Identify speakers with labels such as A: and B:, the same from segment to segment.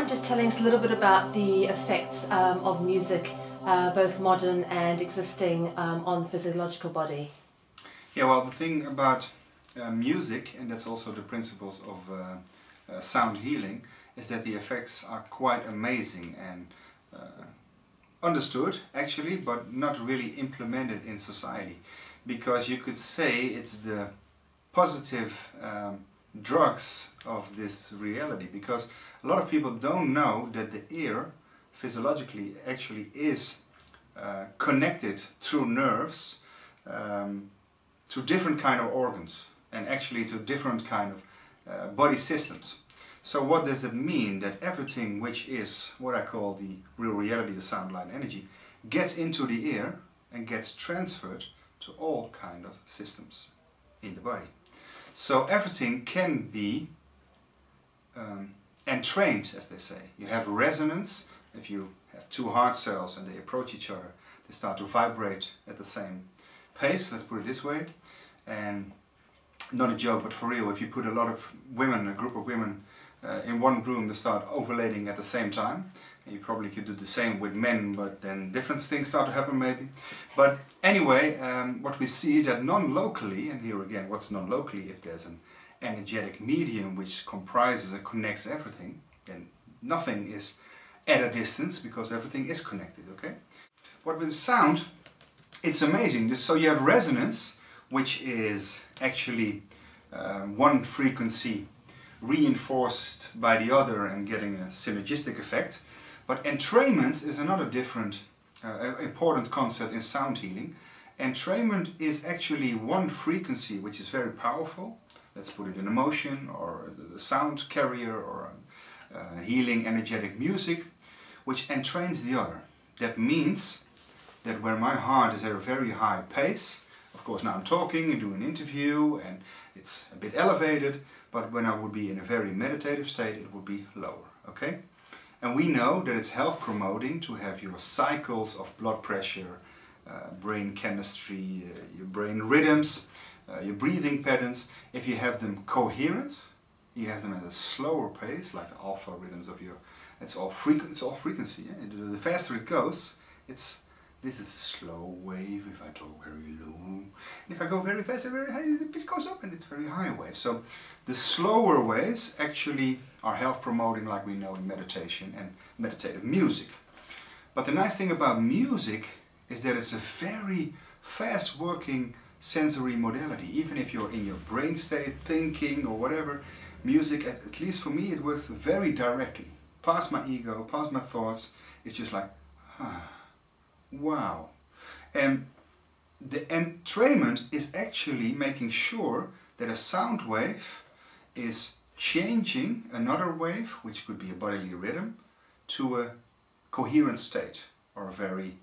A: mind just telling us a little bit about the effects of music, both modern and existing, on the physiological body?
B: Yeah, well, the thing about music, and that's also the principles of sound healing, is that the effects are quite amazing and understood actually, but not really implemented in society. Because you could say it's the positive drugs of this reality, because a lot of people don't know that the ear physiologically actually is connected through nerves to different kind of organs and actually to different kind of body systems. So what does it mean? That everything which is what I call the real reality of sound, light, energy gets into the ear and gets transferred to all kind of systems in the body. So everything can be entrained, as they say. You have resonance. If you have two heart cells and they approach each other, they start to vibrate at the same pace, let's put it this way. And not a joke, but for real, if you put a lot of women, a group of women in one room, they start ovulating at the same time. And you probably could do the same with men, but then different things start to happen maybe. But anyway, what we see that non-locally, and here again, what's non-locally? If there's an energetic medium which comprises and connects everything, then nothing is at a distance because everything is connected, okay? But with sound, it's amazing. So you have resonance, which is actually one frequency reinforced by the other and getting a synergistic effect. But entrainment is another different important concept in sound healing. Entrainment is actually one frequency which is very powerful. Let's put it in emotion or the sound carrier or healing energetic music, which entrains the other. That means that when my heart is at a very high pace, of course now I'm talking and doing an interview and it's a bit elevated, but when I would be in a very meditative state it would be lower, okay? And we know that it's health promoting to have your cycles of blood pressure, brain chemistry, your brain rhythms, your breathing patterns. If you have them coherent, you have them at a slower pace, like the alpha rhythms of your, it's all frequency. Yeah? The faster it goes, this is a slow wave if I talk very low. And if I go very fast and very high, the pitch goes up and it's very high wave. So the slower waves actually are health promoting, like we know in meditation and meditative music. But the nice thing about music is that it's a very fast working sensory modality. Even if you're in your brain state, thinking or whatever, music, at least for me, it works very directly. Past my ego, past my thoughts, it's just like, wow. And the entrainment is actually making sure that a sound wave is changing another wave, which could be a bodily rhythm, to a coherent state or a very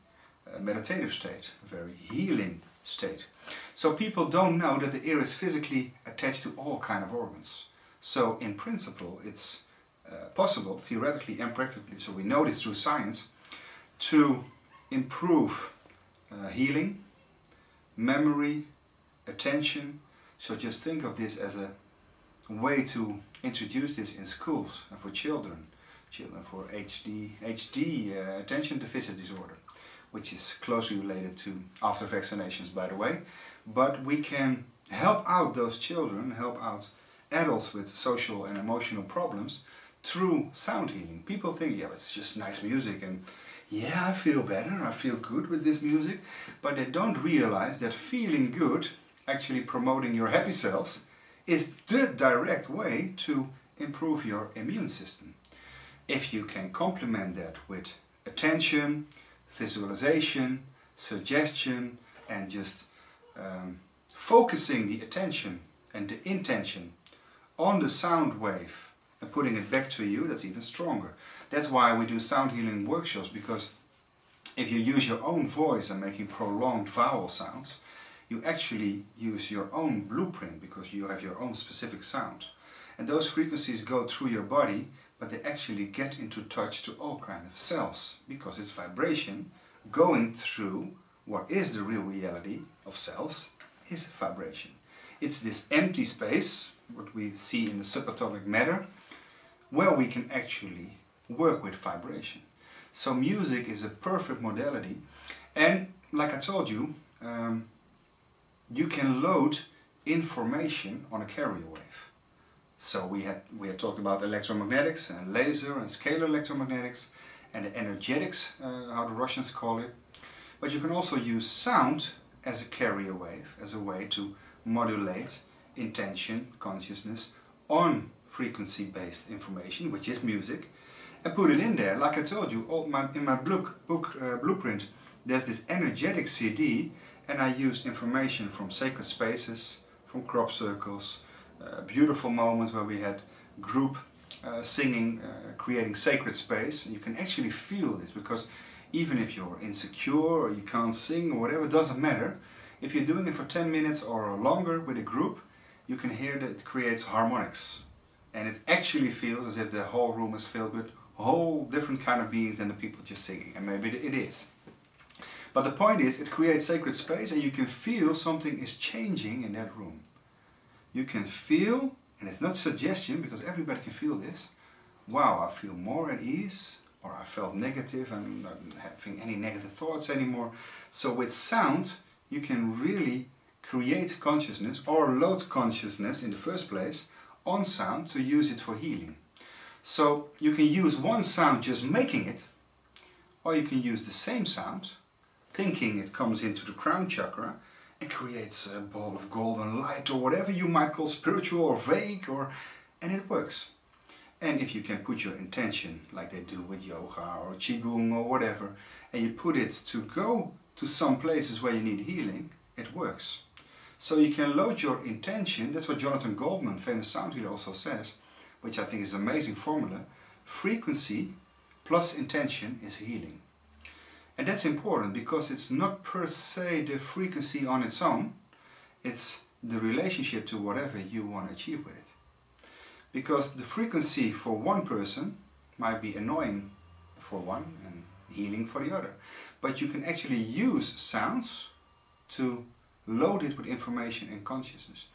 B: meditative state, a very healing state. So people don't know that the ear is physically attached to all kind of organs. So in principle it's possible, theoretically and practically, so we know this through science, to improve healing, memory, attention. So just think of this as a way to introduce this in schools and for children for HD, attention deficit disorder, which is closely related to after vaccinations, by the way. But we can help out those children, help out adults with social and emotional problems through sound healing. People think, yeah, it's just nice music and yeah, I feel better, I feel good with this music, but they don't realize that feeling good, actually promoting your happy cells, is the direct way to improve your immune system. If you can complement that with attention, visualization, suggestion, and just focusing the attention and the intention on the sound wave and putting it back to you, that's even stronger. That's why we do sound healing workshops, because if you use your own voice and making prolonged vowel sounds, you actually use your own blueprint because you have your own specific sound. And those frequencies go through your body, but they actually get into touch to all kinds of cells because it's vibration going through what is the real reality of cells, is vibration. It's this empty space, what we see in the subatomic matter, where we can actually work with vibration. So music is a perfect modality, and like I told you, you can load information on a carrier wave. So we had talked about electromagnetics and laser and scalar electromagnetics and the energetics, how the Russians call it. But you can also use sound as a carrier wave, as a way to modulate intention, consciousness on frequency-based information, which is music, and put it in there. Like I told you, in my blueprint, there's this energetic CD, and I used information from sacred spaces, from crop circles, beautiful moments where we had group singing, creating sacred space. And you can actually feel this, because even if you're insecure or you can't sing or whatever, it doesn't matter. If you're doing it for 10 minutes or longer with a group, you can hear that it creates harmonics. And it actually feels as if the whole room is filled with a whole different kind of beings than the people just singing. And maybe it is. But the point is, it creates sacred space, and you can feel something is changing in that room. You can feel, and it's not suggestion, because everybody can feel this, wow, I feel more at ease, or I felt negative and I'm not having any negative thoughts anymore. So with sound, you can really create consciousness, or load consciousness in the first place, on sound to use it for healing. So you can use one sound just making it, or you can use the same sound, thinking it comes into the crown chakra and creates a ball of golden light, or whatever you might call spiritual or vague, and it works. And if you can put your intention, like they do with yoga or qigong or whatever, and you put it to go to some places where you need healing, it works. So you can load your intention. That's what Jonathan Goldman, famous sound healer, also says, which I think is an amazing formula. Frequency plus intention is healing. And that's important, because it's not per se the frequency on its own, it's the relationship to whatever you want to achieve with it. Because the frequency for one person might be annoying for one and healing for the other. But you can actually use sounds to load it with information and consciousness.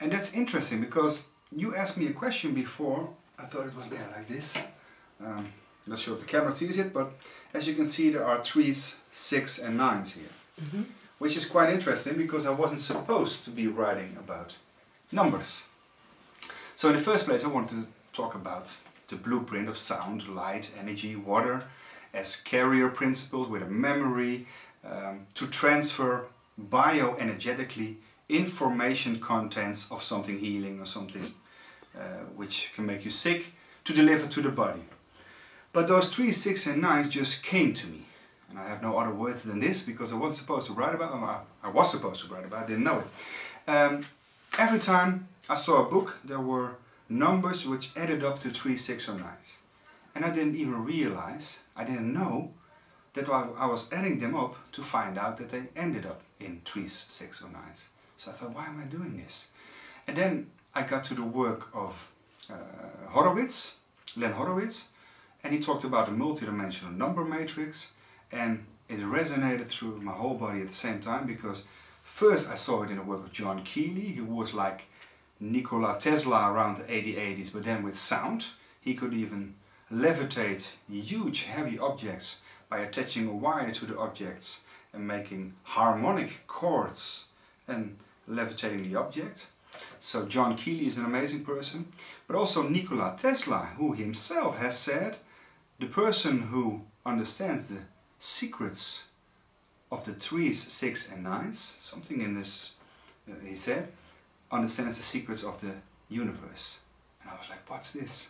B: And that's interesting, because you asked me a question before. I thought it was like this. Not sure if the camera sees it, but as you can see, there are 3s, 6 and 9s here. Which is quite interesting, because I wasn't supposed to be writing about numbers. So in the first place, I want to talk about the blueprint of sound, light, energy, water as carrier principles with a memory to transfer bioenergetically information contents of something healing or something which can make you sick, to deliver to the body. But those 3, 6 and 9s just came to me. And I have no other words than this, because I wasn't supposed to write about it. I was supposed to write about it, I didn't know it. Every time I saw a book, there were numbers which added up to 3, 6 or 9s. And I didn't even realize, I didn't know that I was adding them up to find out that they ended up in 3, 6 or 9s. So I thought, why am I doing this? And then I got to the work of Len Horowitz, and he talked about the multidimensional number matrix, and it resonated through my whole body at the same time, because first I saw it in the work of John Keeley, who was like Nikola Tesla around the 80s, but then with sound. He could even levitate huge heavy objects by attaching a wire to the objects and making harmonic chords and levitating the object. So John Keeley is an amazing person, but also Nikola Tesla, who himself has said, the person who understands the secrets of the 3s, 6 and 9s, something in this, he said, understands the secrets of the universe. And I was like, what's this?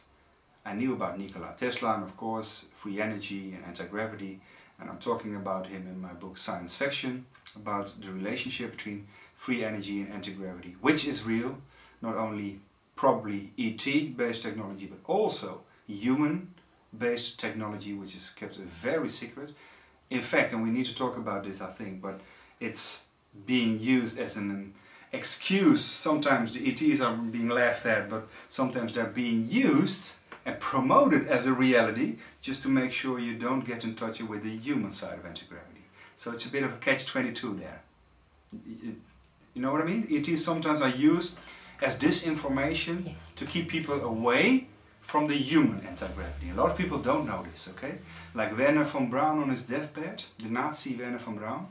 B: I knew about Nikola Tesla and of course free energy and anti-gravity, and I'm talking about him in my book Science Fiction, about the relationship between free energy and anti-gravity, which is real, not only probably ET based technology, but also human based technology, which is kept very secret. In fact, and we need to talk about this, I think, but it's being used as an excuse. Sometimes the ETs are being laughed at, but sometimes they're being used and promoted as a reality just to make sure you don't get in touch with the human side of anti-gravity. So it's a bit of a catch-22 there. You know what I mean? ETs sometimes are used as disinformation to keep people away from the human anti-gravity. A lot of people don't know this, okay? Like Werner von Braun on his deathbed, the Nazi Werner von Braun,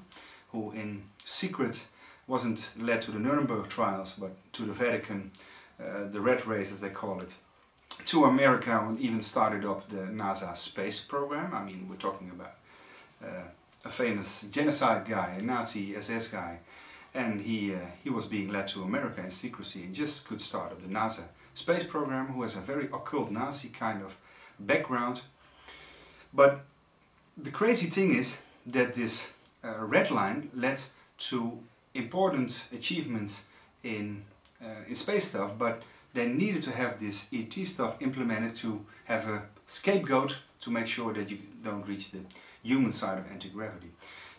B: who in secret wasn't led to the Nuremberg trials, but to the Vatican, the red race as they call it, to America, and even started up the NASA space program. I mean, we're talking about a famous genocide guy, a Nazi SS guy, and he was being led to America in secrecy and just could start up the NASA space program, who has a very occult Nazi kind of background. But the crazy thing is that this red line led to important achievements in space stuff, but they needed to have this ET stuff implemented to have a scapegoat to make sure that you don't reach the human side of anti-gravity.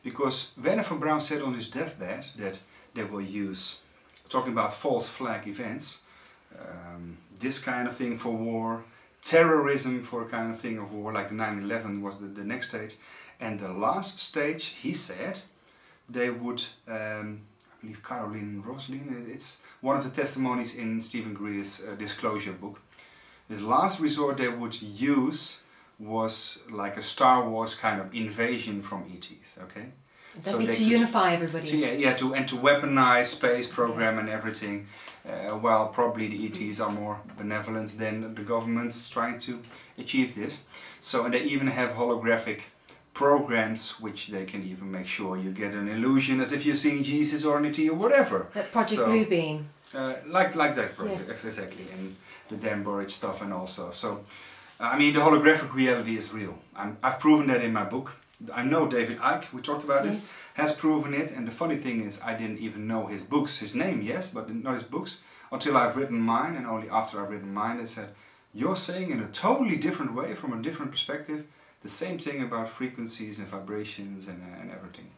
B: Because Werner von Braun said on his deathbed that they will use, talking about false flag events, this kind of thing for war, terrorism for a kind of thing of war, like the 9/11 was the next stage. And the last stage, he said, they would, I believe Caroline Roslin, it's one of the testimonies in Stephen Greer's Disclosure book. The last resort they would use was like a Star Wars kind of invasion from ETs, okay?
A: So to unify everybody.
B: To weaponize space program and everything, while probably the ETs are more benevolent than the governments trying to achieve this. So, and they even have holographic programs which they can even make sure you get an illusion as if you're seeing Jesus or an ET or whatever.
A: That Project Bluebeam.
B: Like that project, yes. Exactly, and the Dan Burridge stuff and also. So, I mean, the holographic reality is real. I've proven that in my book. I know David Icke, we talked about this, has proven it, and the funny thing is I didn't even know his books, his name yes, but not his books, until I've written mine, and only after I've written mine they said, you're saying in a totally different way, from a different perspective, the same thing about frequencies and vibrations and everything.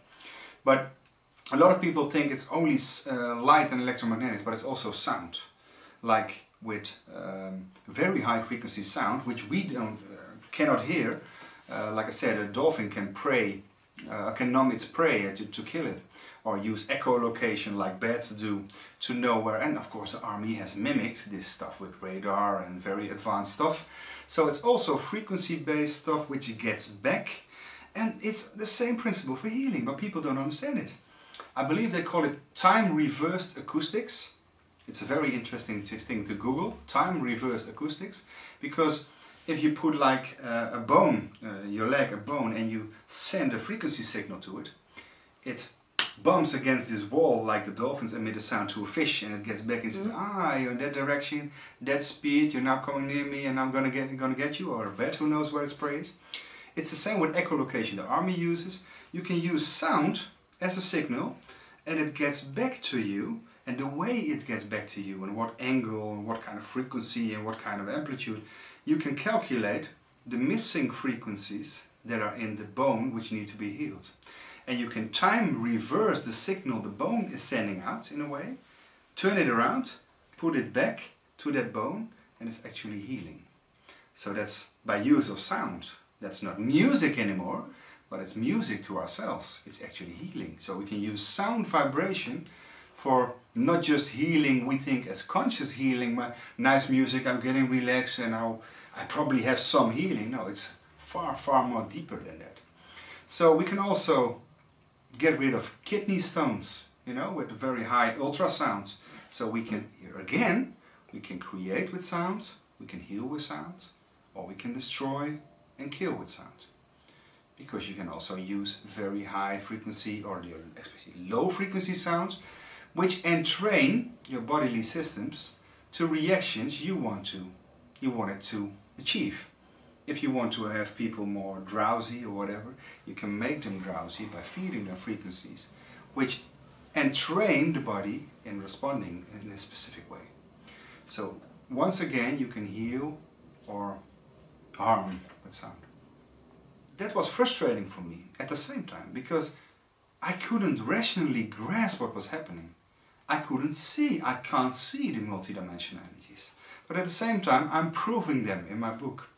B: But a lot of people think it's only light and electromagnetics, but it's also sound. Like with very high frequency sound, which we cannot hear. Like I said, a dolphin can prey, can numb its prey to kill it, or use echolocation like bats do to know where. And of course, the army has mimicked this stuff with radar and very advanced stuff. So it's also frequency-based stuff which gets back, and it's the same principle for healing, but people don't understand it. I believe they call it time-reversed acoustics. It's a very interesting thing to Google, time-reversed acoustics, because if you put like a bone, your leg, a bone, and you send a frequency signal to it, it bumps against this wall like the dolphins emit a sound to a fish, and it gets back and says, you're in that direction, that speed, you're now coming near me and I'm gonna get you, or a bat who knows where its prey is. It's the same with echolocation the army uses. You can use sound as a signal and it gets back to you, and the way it gets back to you and what angle and what kind of frequency and what kind of amplitude, you can calculate the missing frequencies that are in the bone which need to be healed. And you can time reverse the signal the bone is sending out in a way, turn it around, put it back to that bone, and it's actually healing. So that's by use of sound. That's not music anymore, but it's music to ourselves. It's actually healing. So we can use sound vibration for not just healing, we think as conscious healing, my nice music, I'm getting relaxed and I probably have some healing. No, it's far, far more deeper than that. So we can also get rid of kidney stones, you know, with very high ultrasounds. So we can, here again, we can create with sound, we can heal with sound, or we can destroy and kill with sound. Because you can also use very high frequency or especially low frequency sounds, which entrain your bodily systems to reactions you want it to achieve. If you want to have people more drowsy or whatever, you can make them drowsy by feeding them frequencies, which entrain the body in responding in a specific way. So once again, you can heal or harm with sound. That was frustrating for me at the same time, because I couldn't rationally grasp what was happening. I can't see the multidimensional energies. But at the same time, I'm proving them in my book.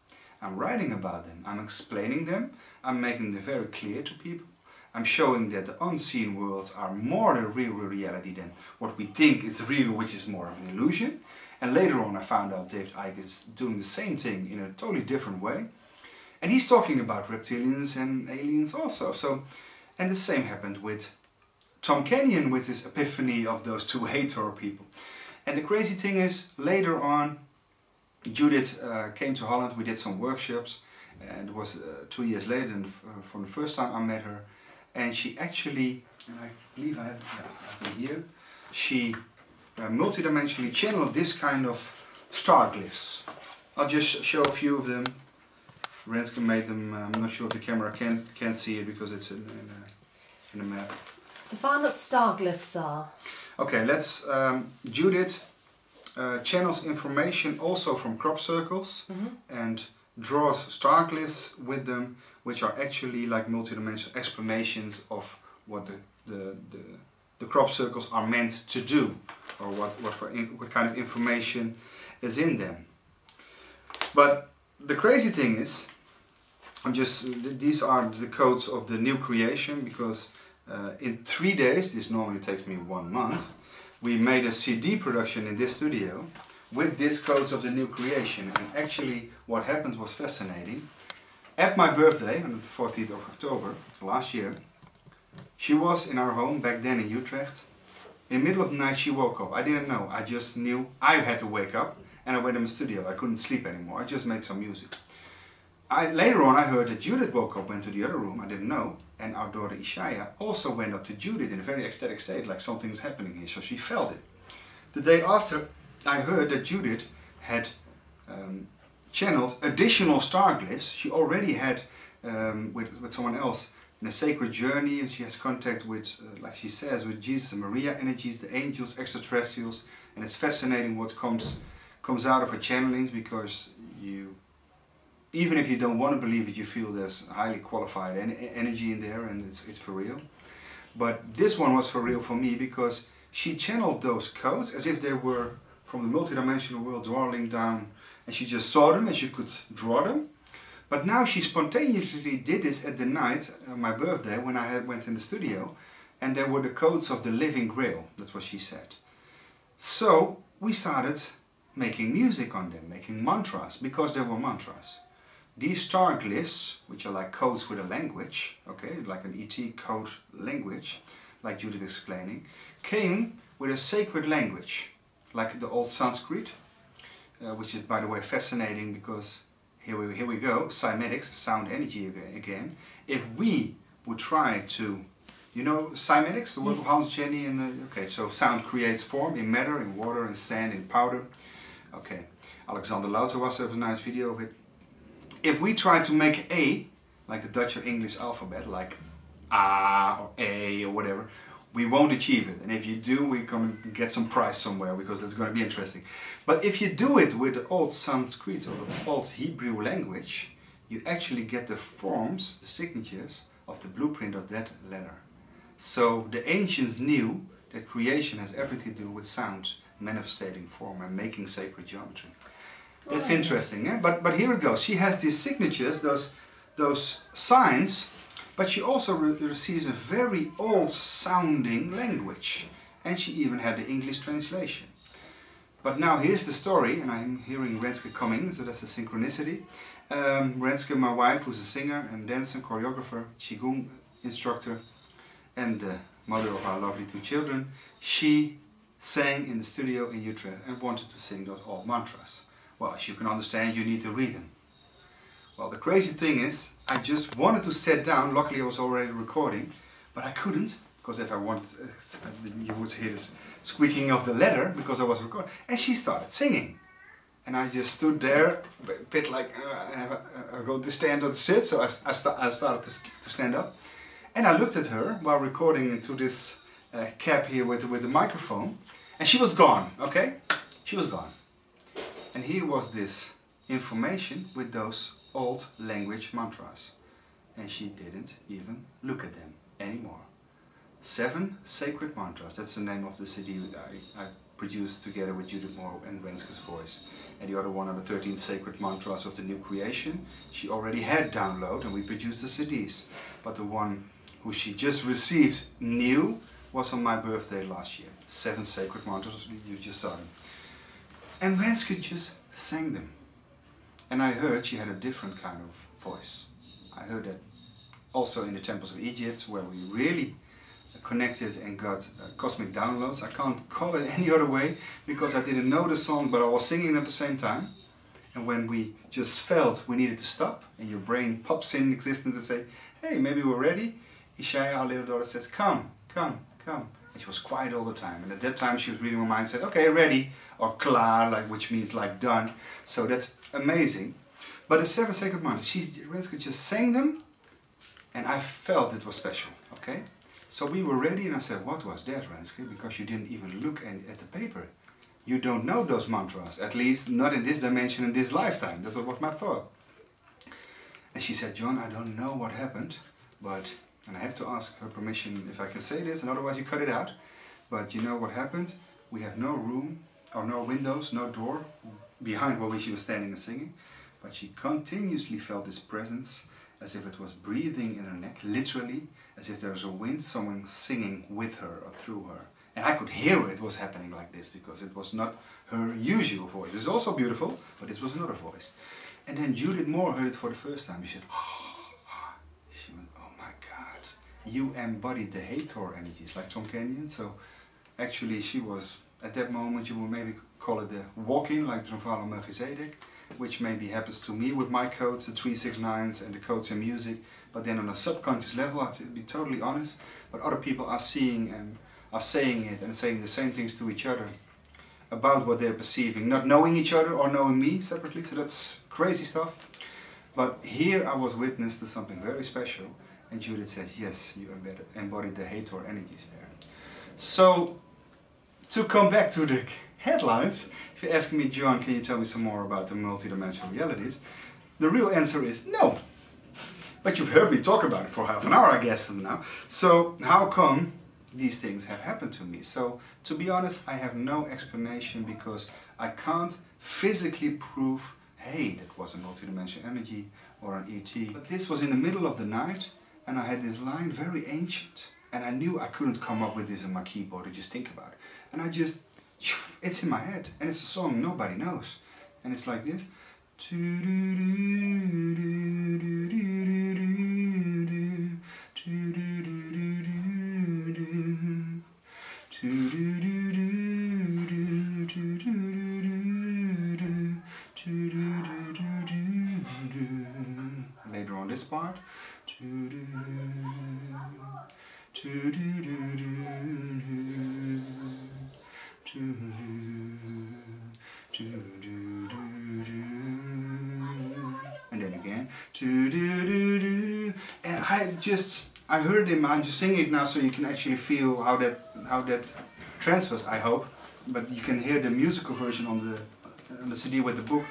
B: I'm writing about them, I'm explaining them, I'm making them very clear to people. I'm showing that the unseen worlds are more the real reality than what we think is real, which is more of an illusion. And later on I found out David Icke is doing the same thing in a totally different way. And he's talking about reptilians and aliens also. So, and the same happened with Tom Kenyon with his epiphany of those two Hathor people. And the crazy thing is, later on, Judith came to Holland, we did some workshops, and it was 2 years later than from the first time I met her. And she actually, and I believe I have it here, she multidimensionally channeled this kind of star glyphs. I'll just show a few of them. Renske made them. I'm not sure if the camera can see it because it's in a map.
A: Define what star glyphs are.
B: Okay, let's. Judith channels information also from crop circles and draws star glyphs with them, which are actually like multidimensional explanations of what the crop circles are meant to do, or what kind of information is in them. But the crazy thing is, these are the codes of the new creation, because in 3 days, this normally takes me 1 month, we made a CD production in this studio with these codes of the new creation. And actually what happened was fascinating. At my birthday, on the 14th of October last year, she was in our home back then in Utrecht. In the middle of the night she woke up. I didn't know, I just knew I had to wake up, and I went in the studio. I couldn't sleep anymore, I just made some music. Later on I heard that Judith woke up, went to the other room, I didn't know, and our daughter Ishaya also went up to Judith in a very ecstatic state, like something's happening here, so she felt it. The day after I heard that Judith had channeled additional star glyphs. She already had, with someone else, in a sacred journey, and she has contact with, like she says, with Jesus and Maria energies, the angels, extraterrestrials, and it's fascinating what comes out of her channelings, because even if you don't want to believe it, you feel there's highly qualified energy in there, and it's for real. But this one was for real for me, because she channeled those codes as if they were from the multidimensional world drawing down, and she just saw them and she could draw them. But now she spontaneously did this at the night of my birthday, when I went in the studio, and there were the codes of the living grail. That's what she said. So we started making music on them, making mantras, because they were mantras. These star glyphs, which are like codes with a language, okay, like an ET code language, like Judith explaining, came with a sacred language, like the old Sanskrit, which is, by the way, fascinating, because here we go, cymatics, sound energy again. If we would try to, you know, cymatics, the work of Hans Jenny, and okay, so sound creates form in matter, in water, in sand, in powder. Okay, Alexander Louter was a nice video of it. If we try to make A, like the Dutch or English alphabet, like A or A or whatever, we won't achieve it. And if you do, we're going to get some prize somewhere, because that's going to be interesting. But if you do it with the old Sanskrit or the old Hebrew language, you actually get the forms, the signatures of the blueprint of that letter. So the ancients knew that creation has everything to do with sound, manifesting form and making sacred geometry. That's interesting, eh? But here it goes. She has these signatures, those signs, but she also receives a very old sounding language, and she even had the English translation. But now here's the story, and I'm hearing Renske coming, so that's a synchronicity. Renske, my wife, who's a singer and dancer, choreographer, Qigong instructor, and the mother of our lovely 2 children, she sang in the studio in Utrecht and wanted to sing those old mantras. Well, as you can understand, you need to read them. Well, the crazy thing is, I just wanted to sit down. Luckily I was already recording, but I couldn't, because if I wanted, you would hear this squeaking of the letter, because I was recording. And she started singing. And I just stood there, a bit like, I go to stand or to sit, so I started to stand up. And I looked at her while recording into this cap here with the microphone, and she was gone, okay? She was gone. And here was this information with those old language mantras. And she didn't even look at them anymore. 7 sacred mantras, that's the name of the CD I produced together with Judith Moore and Renske's voice. And the other one are the 13 sacred mantras of the new creation. She already had download, and we produced the CDs. But the one who she just received new was on my birthday last year. 7 sacred mantras, you just saw them. And Renske just sang them. And I heard she had a different kind of voice. I heard that also in the temples of Egypt, where we really connected and got cosmic downloads. I can't call it any other way, because I didn't know the song, but I was singing at the same time. And when we just felt we needed to stop, and your brain pops in existence and say, hey, maybe we're ready, Ishaya, our little daughter, says, come, come, come. And she was quiet all the time. And at that time she was reading my mind and said, okay, ready, or klaar, like, which means like done. So that's amazing. But the seven sacred mantras, Renske just sang them, and I felt it was special, okay? So we were ready, and I said, what was that, Renske? Because you didn't even look at the paper. You don't know those mantras, at least not in this dimension, in this lifetime. That was my thought. And she said, John, I don't know what happened, but, and I have to ask her permission if I can say this, and otherwise you cut it out. But you know what happened? We have no room, or no windows, no door, behind where she was standing and singing. But she continuously felt this presence, as if it was breathing in her neck, literally, as if there was a wind, someone singing with her or through her. And I could hear it was happening like this, because it was not her usual voice. It was also beautiful, but it was another voice. And then Judith Moore heard it for the first time. She said, oh, she went, oh my God, you embodied the Hathor energies, like Tom Kenyon. So actually she was, at that moment, you would maybe call it the walk-in, like Drunvalo Melchizedek, which maybe happens to me with my codes, the 369s and the codes in music. But then on a subconscious level, I have to be totally honest, but other people are seeing and are saying it and saying the same things to each other about what they're perceiving, not knowing each other or knowing me separately, so that's crazy stuff. But here I was witness to something very special, and Judith said, yes, you embodied the Hathor energies there. So, to come back to the headlines, if you ask me, John, can you tell me some more about the multidimensional realities? The real answer is no. But you've heard me talk about it for half an hour, I guess, now. So, how come these things have happened to me? So, to be honest, I have no explanation, because I can't physically prove, hey, that was a multidimensional energy or an ET. But this was in the middle of the night, and I had this line, very ancient, and I knew I couldn't come up with this on my keyboard or just think about it. And I just, it's in my head, and it's a song nobody knows. And it's like this. Later on this part. And then again. And I heard him, I'm just singing it now so you can actually feel how that transfers, I hope. But you can hear the musical version on the CD with the book.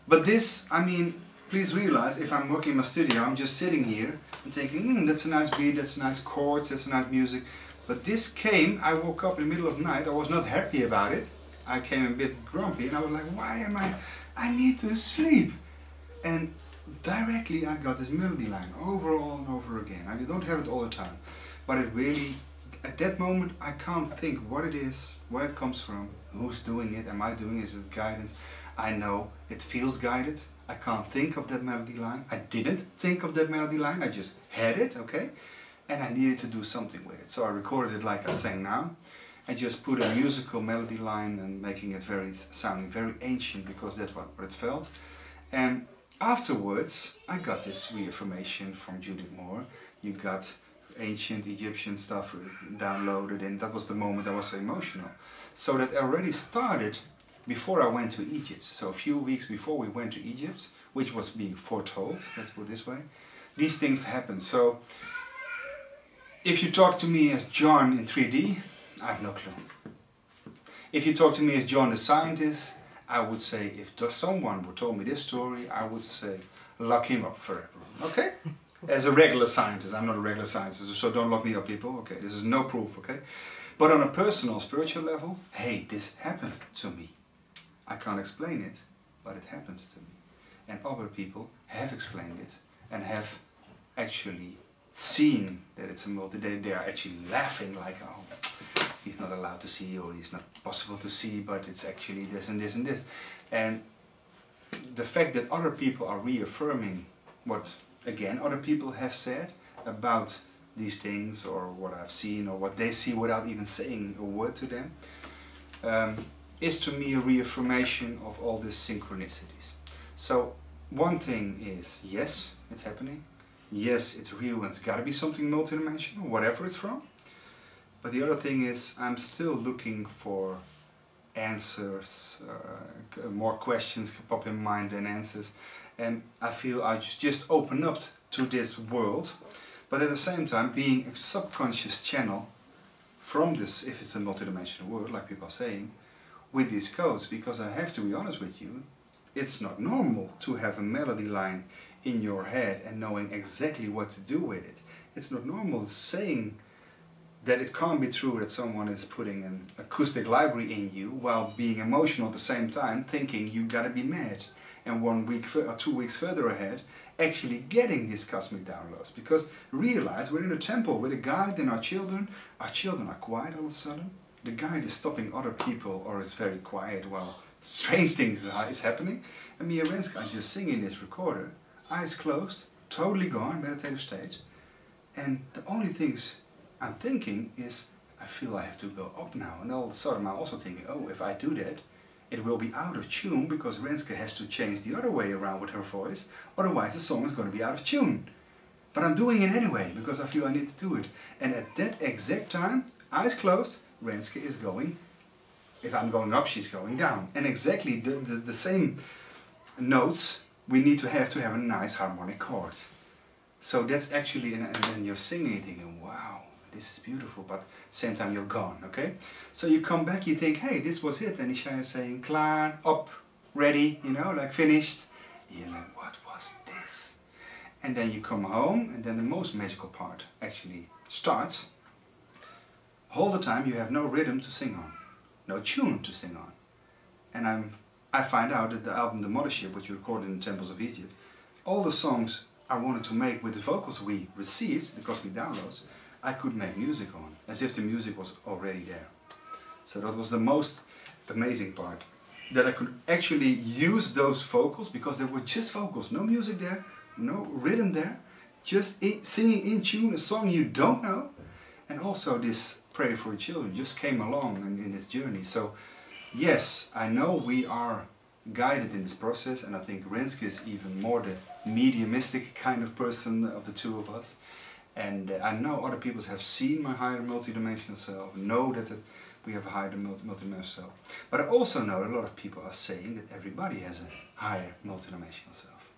B: But this, I mean, please realize, if I'm working in my studio, I'm just sitting here and thinking, that's a nice beat, that's a nice chords, that's a nice music. But this came, I woke up in the middle of the night, I was not happy about it. I came a bit grumpy, and I was like, why am I need to sleep. And directly I got this melody line over and over again. I don't have it all the time, but it really, at that moment, I can't think what it is, where it comes from, who's doing it, am I doing it, is it guidance? I know it feels guided. I can't think of that melody line. I didn't think of that melody line, I just had it, okay? And I needed to do something with it. So I recorded it like I sang now. I just put a musical melody line and making it sounding very ancient, because that's what it felt. And afterwards, I got this reaffirmation from Judith Moore. You got ancient Egyptian stuff downloaded, and that was the moment I was so emotional. So that already started before I went to Egypt. So a few weeks before we went to Egypt, which was being foretold, let's put it this way, these things happened. So if you talk to me as John in 3D, I have no clue. If you talk to me as John the scientist, I would say, if someone would told me this story, I would say, lock him up forever, okay? As a regular scientist, I'm not a regular scientist, so don't lock me up, people, okay? This is no proof, okay? But on a personal, spiritual level, hey, this happened to me. I can't explain it, but it happened to me. And other people have explained it, and have actually seen that it's a they are actually laughing like, oh, he's not allowed to see, or he's not possible to see, but it's actually this and this and this. And the fact that other people are reaffirming what, again, other people have said about these things, or what I've seen, or what they see without even saying a word to them, is to me a reaffirmation of all these synchronicities. So one thing is, yes, it's happening. Yes, it's real, and it's got to be something multidimensional, whatever it's from. But the other thing is, I'm still looking for answers. More questions can pop in mind than answers. And I feel I just open up to this world, but at the same time being a subconscious channel from this, if it's a multidimensional world, like people are saying, with these codes. Because I have to be honest with you, it's not normal to have a melody line in your head and knowing exactly what to do with it. It's not normal saying that it can't be true that someone is putting an acoustic library in you while being emotional at the same time, thinking you gotta be mad, and 1 week or 2 weeks further ahead actually getting these cosmic downloads. Because realize we're in a temple with a guide and our children are quiet all of a sudden. The guide is stopping other people or is very quiet while strange things is happening. And me and Renske are just singing this recorder, eyes closed, totally gone, meditative state. And the only things I'm thinking is, I feel I have to go up now. And all of a sudden I'm also thinking, oh, if I do that, it will be out of tune, because Renske has to change the other way around with her voice. Otherwise the song is going to be out of tune. But I'm doing it anyway, because I feel I need to do it. And at that exact time, eyes closed, Renske is going, if I'm going up, she's going down. And exactly the same notes we need to have a nice harmonic chord. So that's actually, and then you're singing and thinking, wow, this is beautiful, but same time you're gone, okay? So you come back, you think, hey, this was it. And Isha is saying, klaar, up, ready, you know, like finished. You're like, what was this? And then you come home, and then the most magical part actually starts. All the time you have no rhythm to sing on, no tune to sing on. And I find out that the album The Mothership, which we recorded in the Temples of Egypt, all the songs I wanted to make with the vocals we received, the cosmic downloads, I could make music on, as if the music was already there. So that was the most amazing part, that I could actually use those vocals, because they were just vocals, no music there, no rhythm there, just singing in tune a song you don't know. And also this Prayer for the Children just came along in this journey. So yes, I know we are guided in this process, and I think Renske is even more the mediumistic kind of person of the two of us. And I know other people have seen my higher multidimensional self, know that we have a higher multidimensional self. But I also know a lot of people are saying that everybody has a higher multidimensional self.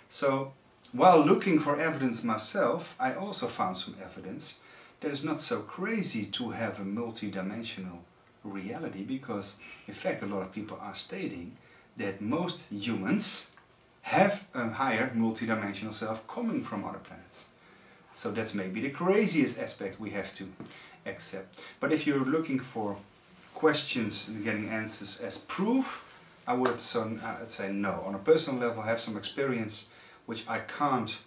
B: So while looking for evidence myself, I also found some evidence that it's not so crazy to have a multidimensional reality, because in fact a lot of people are stating that most humans have a higher multidimensional self coming from other planets. So that's maybe the craziest aspect we have to accept. But if you're looking for questions and getting answers as proof, I would have say no. On a personal level, I have some experience which I can't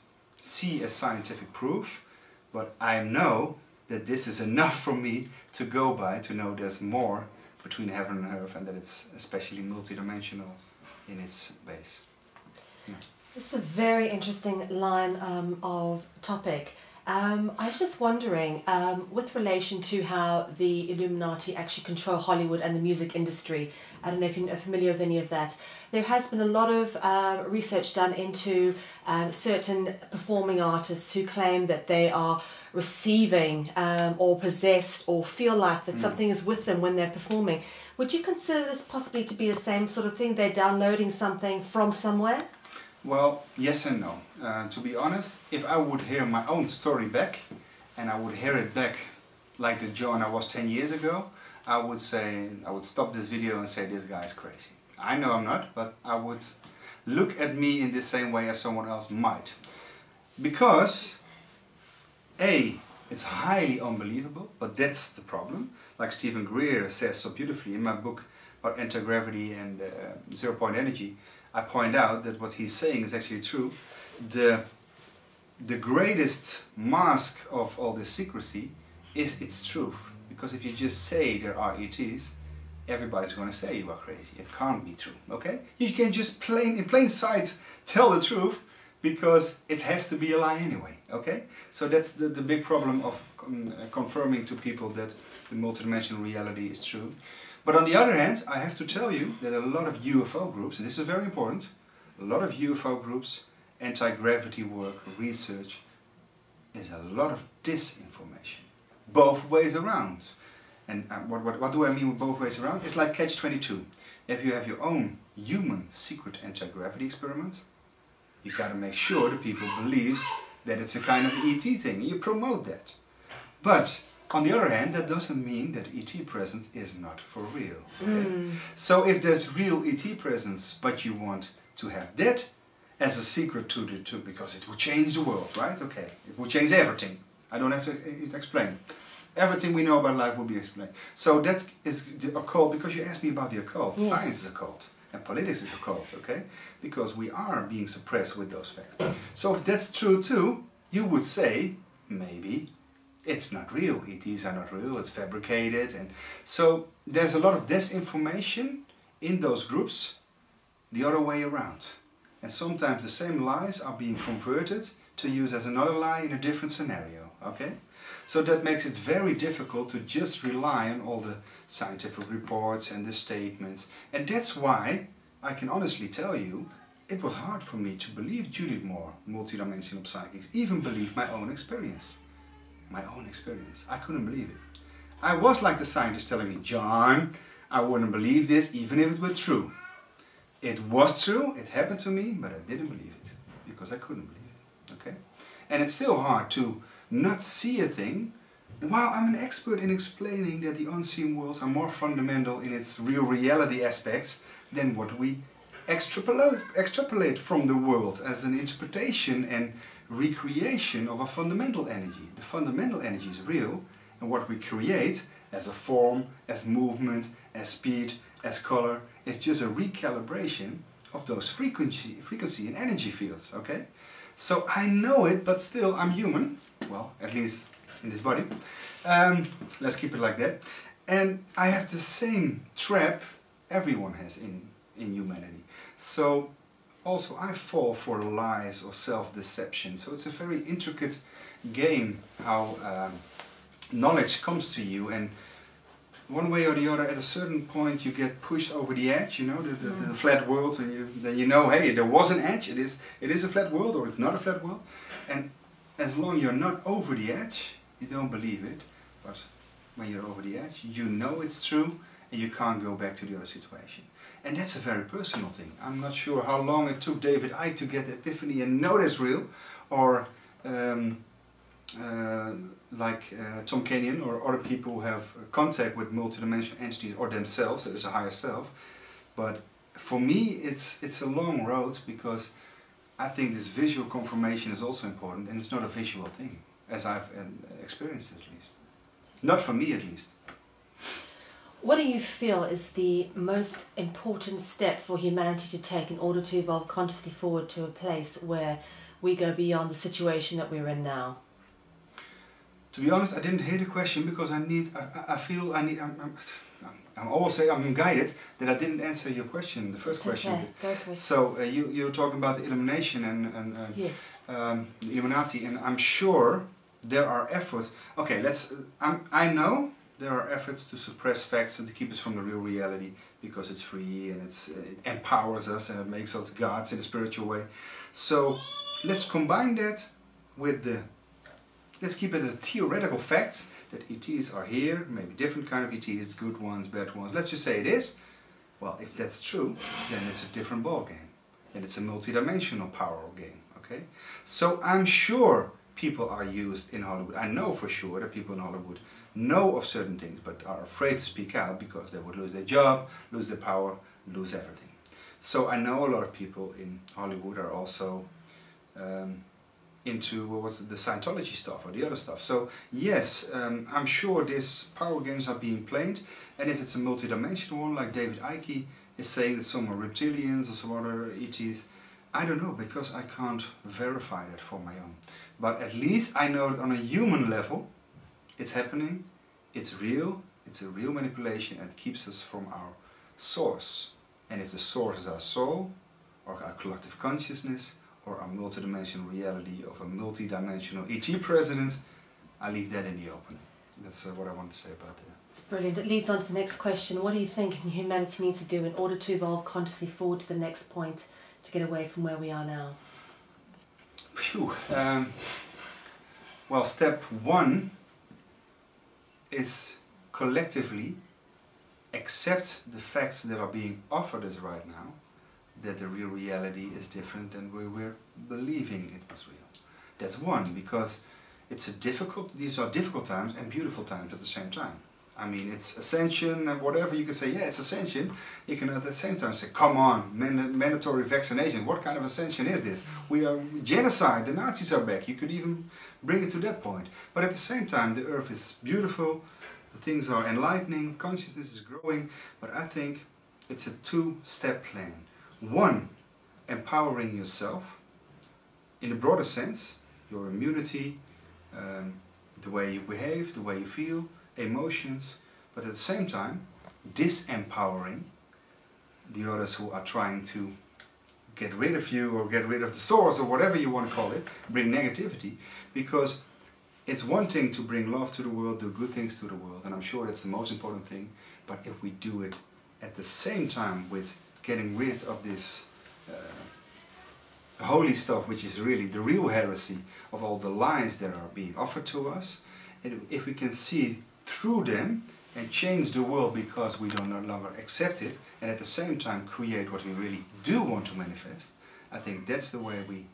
B: see as scientific proof, but I know that this is enough for me to go by, to know there's more between heaven and earth, and that it's especially multidimensional in its base. Yeah.
A: This is a very interesting line of topic. I'm just wondering, with relation to how the Illuminati actually control Hollywood and the music industry, I don't know if you're familiar with any of that. There has been a lot of research done into certain performing artists who claim that they are receiving or possessed or feel like that something is with them when they're performing. Would you consider this possibly to be the same sort of thing? They're downloading something from somewhere?
B: Well, yes and no. To be honest, if I would hear my own story back, and I would hear it back like the John I was 10 years ago, I would stop this video and say, this guy is crazy. I know I'm not, but I would look at me in the same way as someone else might. Because, A, it's highly unbelievable, but that's the problem. Like Stephen Greer says so beautifully in my book about anti-gravity and zero-point energy, I point out that what he's saying is actually true. The greatest mask of all this secrecy is its truth. Because if you just say there are ETs, everybody's going to say you are crazy. It can't be true, okay? You can just in plain sight tell the truth, because it has to be a lie anyway, okay? So that's the big problem of confirming to people that the multidimensional reality is true. But on the other hand, I have to tell you that a lot of UFO groups, and this is very important, a lot of UFO groups, anti-gravity work, research, is a lot of disinformation. Both ways around. And what do I mean with both ways around? It's like catch-22. If you have your own human secret anti-gravity experiment, you gotta make sure the people believes that it's a kind of ET thing. You promote that. But on the other hand, that doesn't mean that ET presence is not for real. Okay? So if there's real ET presence, but you want to have that as a secret to because it will change the world, right? Okay, it will change everything. I don't have to explain. Everything we know about life will be explained. So that is the occult, because you asked me about the occult. Yes. Science is occult. And politics is occult, okay? Because we are being suppressed with those facts. So if that's true too, you would say, maybe, it's not real. ETs are not real, it's fabricated. And so there's a lot of disinformation in those groups the other way around. And sometimes the same lies are being converted to use as another lie in a different scenario, okay? So that makes it very difficult to just rely on all the scientific reports and the statements. And that's why I can honestly tell you, it was hard for me to believe Judith more, multidimensional psychics, even believe my own experience. My own experience. I couldn't believe it. I was like the scientist telling me, John, I wouldn't believe this even if it were true. It was true, it happened to me, but I didn't believe it because I couldn't believe it. Okay? And it's still hard to not see a thing while I'm an expert in explaining that the unseen worlds are more fundamental in its real reality aspects than what we extrapolate from the world as an interpretation and recreation of a fundamental energy. The fundamental energy is real, and what we create as a form, as movement, as speed, as color, is just a recalibration of those frequency and energy fields, okay? So I know it, but still I'm human, well, at least in this body. Let's keep it like that. And I have the same trap everyone has in humanity. So also I fall for lies or self-deception. So it's a very intricate game how knowledge comes to you, and one way or the other, at a certain point you get pushed over the edge, you know, the flat world, and then you know, hey, there was an edge, it is a flat world, or it's not a flat world. And as long as you're not over the edge, you don't believe it. But when you're over the edge, you know it's true, and you can't go back to the other situation. And that's a very personal thing. I'm not sure how long it took David Icke to get the epiphany and know that's real, or like Tom Kenyon or other people who have contact with multidimensional entities or themselves, there is a higher self. But for me it's a long road, because I think this visual confirmation is also important, and it's not a visual thing, as I've experienced it, at least. Not for me, at least.
A: What do you feel is the most important step for humanity to take in order to evolve consciously forward to a place where we go beyond the situation that we're in now?
B: To be honest, I didn't hear the question, because I'm always saying I'm guided that I didn't answer your question, the first question.
A: Okay, go for it.
B: So you're talking about the Elimination and
A: yes.
B: The Illuminati, and I'm sure there are efforts. Okay, I know there are efforts to suppress facts and to keep us from the real reality, because it's free and it empowers us and it makes us gods in a spiritual way. So let's combine that with let's keep it a theoretical fact that ETs are here, maybe different kind of ETs, good ones, bad ones. Let's just say it is. Well, if that's true, then it's a different ball game. Then it's a multidimensional power game, okay? So I'm sure people are used in Hollywood. I know for sure that people in Hollywood know of certain things, but are afraid to speak out because they would lose their job, lose their power, lose everything. So I know a lot of people in Hollywood are also into the Scientology stuff or the other stuff. So yes, I'm sure these power games are being played, and if it's a multidimensional one, like David Icke is saying that some are reptilians or some other ETs, I don't know, because I can't verify that for my own. But at least I know that on a human level it's happening, it's real, it's a real manipulation, and it keeps us from our source. And if the source is our soul, or our collective consciousness, or our multidimensional reality of a multidimensional ET presence, I leave that in the open. That's what I want to say about that.
A: It's brilliant. It leads on to the next question. What do you think humanity needs to do in order to evolve consciously forward to the next point, to get away from where we are now?
B: Phew. Well, step one is collectively accept the facts that are being offered us right now, that the real reality is different than we're believing it was real. That's one, because these are difficult times and beautiful times at the same time. I mean, it's ascension and whatever, you can say, yeah, it's ascension. You can at the same time say, come on, mandatory vaccination, what kind of ascension is this? We are genocide, the Nazis are back. You could even bring it to that point. But at the same time, the earth is beautiful, the things are enlightening, consciousness is growing, but I think it's a two-step plan. One, empowering yourself in a broader sense, your immunity, the way you behave, the way you feel, emotions, but at the same time disempowering the others who are trying to get rid of you or get rid of the source or whatever you want to call it, bring negativity, because it's one thing to bring love to the world, do good things to the world, and I'm sure that's the most important thing, but if we do it at the same time with getting rid of this holy stuff, which is really the real heresy of all the lies that are being offered to us, and if we can see through them and change the world because we don't no longer accept it, and at the same time create what we really do want to manifest, I think that's the way we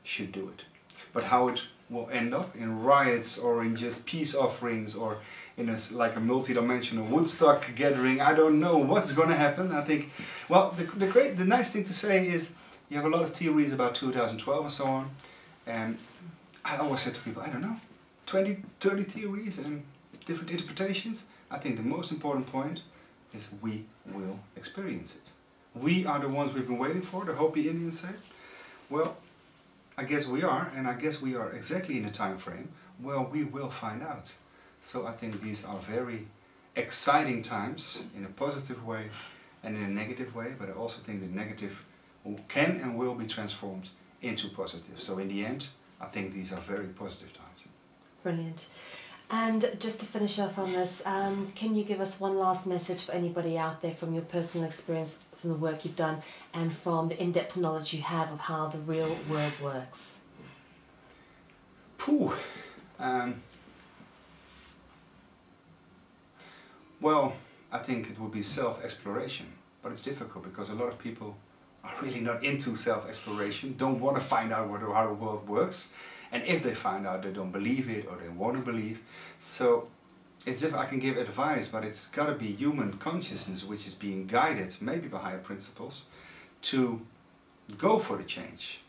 B: should do it. But how it will end up in riots or in just peace offerings or in like a multidimensional Woodstock gathering, I don't know what's going to happen. I think, well, the nice thing to say is you have a lot of theories about 2012 and so on, and I always say to people, I don't know, 20, 30 theories and different interpretations. I think the most important point is we will experience it. We are the ones we've been waiting for, the Hopi Indians say. Well, I guess we are, and I guess we are exactly in the time frame. Well, we will find out. So I think these are very exciting times in a positive way and in a negative way, but I also think the negative can and will be transformed into positive. So in the end, I think these are very positive times.
A: Brilliant. And just to finish off on this, can you give us one last message for anybody out there from your personal experience, from the work you've done, and from the in-depth knowledge you have of how the real world works?
B: Pooh. Well, I think it would be self-exploration, but it's difficult because a lot of people are really not into self-exploration, don't want to find out how the world works, and if they find out, they don't believe it or they want to believe. So it's difficult. I can give advice, but it's got to be human consciousness which is being guided, maybe by higher principles, to go for the change.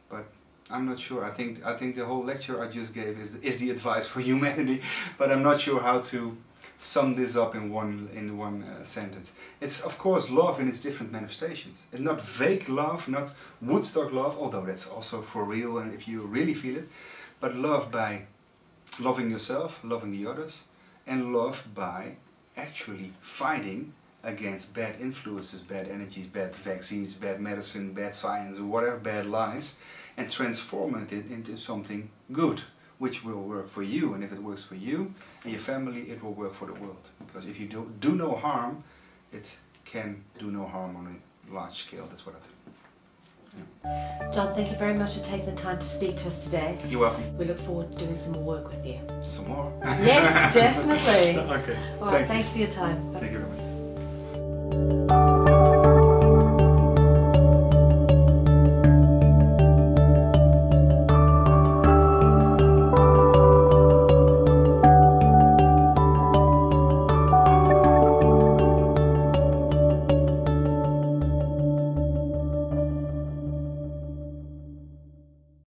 B: But I'm not sure. I think the whole lecture I just gave is the advice for humanity, but I'm not sure how to sum this up in one sentence. It's of course love in its different manifestations. And not vague love, not Woodstock love, although that's also for real and if you really feel it, but love by loving yourself, loving the others, and love by actually fighting against bad influences, bad energies, bad vaccines, bad medicine, bad science, or whatever, bad lies, and transforming it into something good, which will work for you. And if it works for you and your family, it will work for the world. Because if you do no harm, it can do no harm on a large scale. That's what I think. Yeah.
A: John, thank you very much for taking the time to speak to us today.
B: You're welcome.
A: We look forward to doing some more work with you.
B: Some more?
A: Yes, definitely.
B: Okay.
A: All right, thanks for your time.
B: Thank you very much.